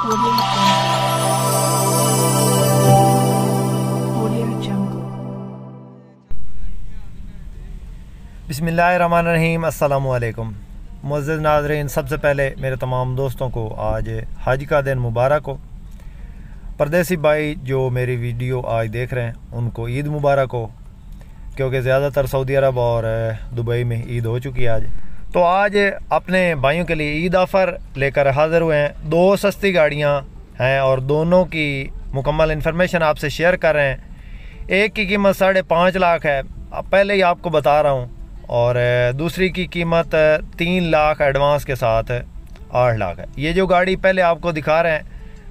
Audio Jungle. बिस्मिल्लाहिर्रहमानिर्रहीम। अस्सलामुअलैकुम मुअज़्ज़िज़ नाज़रीन, सबसे पहले मेरे तमाम दोस्तों को आज हज का दिन मुबारक हो। परदेसी भाई जो मेरी वीडियो आज देख रहे हैं उनको ईद मुबारक हो, क्योंकि ज़्यादातर सऊदी अरब और दुबई में ईद हो चुकी है आज। तो आज अपने भाइयों के लिए ईद ऑफ़र लेकर हाज़िर हुए हैं। दो सस्ती गाड़ियां हैं और दोनों की मुकम्मल इन्फॉर्मेशन आपसे शेयर कर रहे हैं। एक की कीमत 5.5 लाख है, अब पहले ही आपको बता रहा हूं, और दूसरी की कीमत 3 लाख एडवांस के साथ 8 लाख है। ये जो गाड़ी पहले आपको दिखा रहे हैं,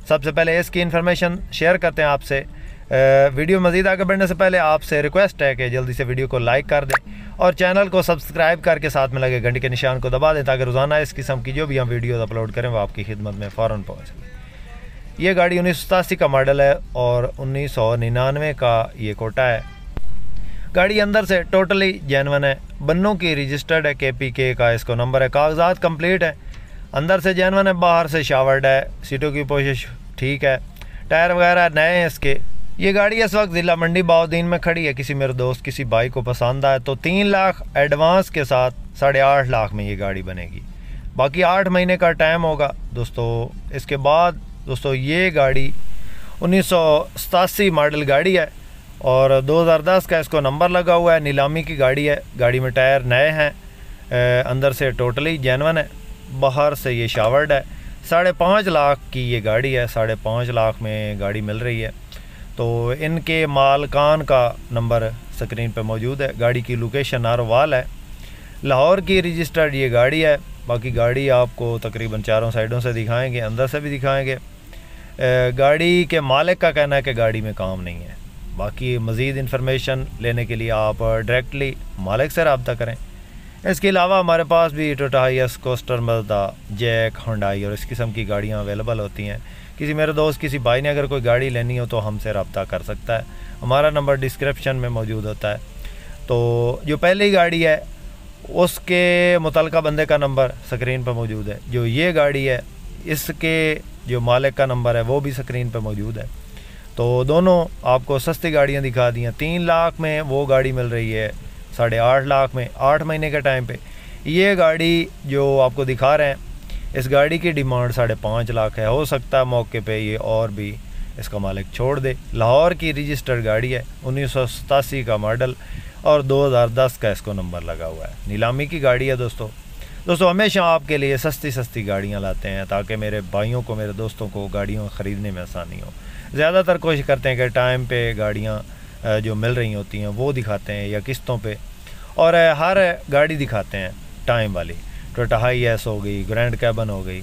सबसे पहले इसकी इन्फॉर्मेशन शेयर करते हैं आपसे। वीडियो मज़ीद आगे बढ़ने से पहले आपसे रिक्वेस्ट है कि जल्दी से वीडियो को लाइक कर दें और चैनल को सब्सक्राइब करके साथ में लगे घंटे के निशान को दबा दें, ताकि रोज़ाना इस किस्म की जो भी हम वीडियोज़ अपलोड करें वो आपकी खिदमत में फ़ौरन पहुँच सके। ये गाड़ी 1987 का मॉडल है और 1999 का ये कोटा है। गाड़ी अंदर से टोटली जेन्युइन है, बन्नों की रजिस्टर्ड है, KPK का इसको नंबर है, कागजात कंप्लीट है, अंदर से जेन्युइन है, बाहर से शावर्ड है, सीटों की पोजिश ठीक है, टायर वगैरह नए हैं इसके। ये गाड़ी इस वक्त ज़िला मंडी बाउद्दीन में खड़ी है। किसी मेरे दोस्त किसी भाई को पसंद आए तो 3 लाख एडवांस के साथ 8.5 लाख में ये गाड़ी बनेगी। बाकी 8 महीने का टाइम होगा दोस्तों। इसके बाद दोस्तों ये गाड़ी 1987 मॉडल गाड़ी है और 2010 का इसको नंबर लगा हुआ है। नीलामी की गाड़ी है, गाड़ी में टायर नए हैं, अंदर से टोटली जेन्युइन है, बाहर से ये शावर्ड है। 5.5 लाख की ये गाड़ी है, 5.5 लाख में गाड़ी मिल रही है। तो इनके मालकान का नंबर स्क्रीन पे मौजूद है। गाड़ी की लोकेशन नारोवाल है, लाहौर की रजिस्टर्ड ये गाड़ी है। बाकी गाड़ी आपको तकरीबन चारों साइडों से दिखाएंगे, अंदर से भी दिखाएंगे। गाड़ी के मालिक का कहना है कि गाड़ी में काम नहीं है। बाकी मज़ीद इन्फॉर्मेशन लेने के लिए आप डायरेक्टली मालिक से रब्ता करें। इसके अलावा हमारे पास भी Toyota HiAce, Coaster, Mazda, JAC, Hyundai और इस किस्म की गाड़ियाँ अवेलेबल होती हैं। किसी मेरे दोस्त किसी भाई ने अगर कोई गाड़ी लेनी हो तो हमसे रब्ता कर सकता है। हमारा नंबर डिस्क्रिप्शन में मौजूद होता है। तो जो पहली गाड़ी है उसके मुतलका बंदे का नंबर स्क्रीन पर मौजूद है। जो ये गाड़ी है इसके जो मालिक का नंबर है वो भी स्क्रीन पर मौजूद है। तो दोनों आपको सस्ती गाड़ियाँ दिखा दी हैं। 3 लाख में वो गाड़ी मिल रही है, 8.5 लाख में 8 महीने के टाइम पे। ये गाड़ी जो आपको दिखा रहे हैं, इस गाड़ी की डिमांड 5.5 लाख है। हो सकता है मौके पे ये और भी इसका मालिक छोड़ दे। लाहौर की रजिस्टर्ड गाड़ी है, 1987 का मॉडल और 2010 का इसको नंबर लगा हुआ है। नीलामी की गाड़ी है दोस्तों हमेशा आपके लिए सस्ती गाड़ियाँ लाते हैं ताकि मेरे भाइयों को, मेरे दोस्तों को गाड़ियों ख़रीदने में आसानी हो। ज़्यादातर कोशिश करते हैं कि टाइम पे गाड़ियाँ जो मिल रही होती हैं वो दिखाते हैं या किस्तों पे, और हर गाड़ी दिखाते हैं टाइम वाली। टोयोटा हाइएस हो गई, ग्रैंड कैबन हो गई।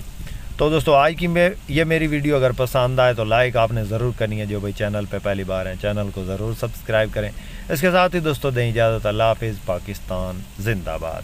तो दोस्तों आज की ये मेरी वीडियो अगर पसंद आए तो लाइक आपने ज़रूर करनी है। जो भाई चैनल पे पहली बार हैं चैनल को ज़रूर सब्सक्राइब करें। इसके साथ ही दोस्तों दें इजाज़त। अल्लाह हाफ़िज़। पाकिस्तान जिंदाबाद।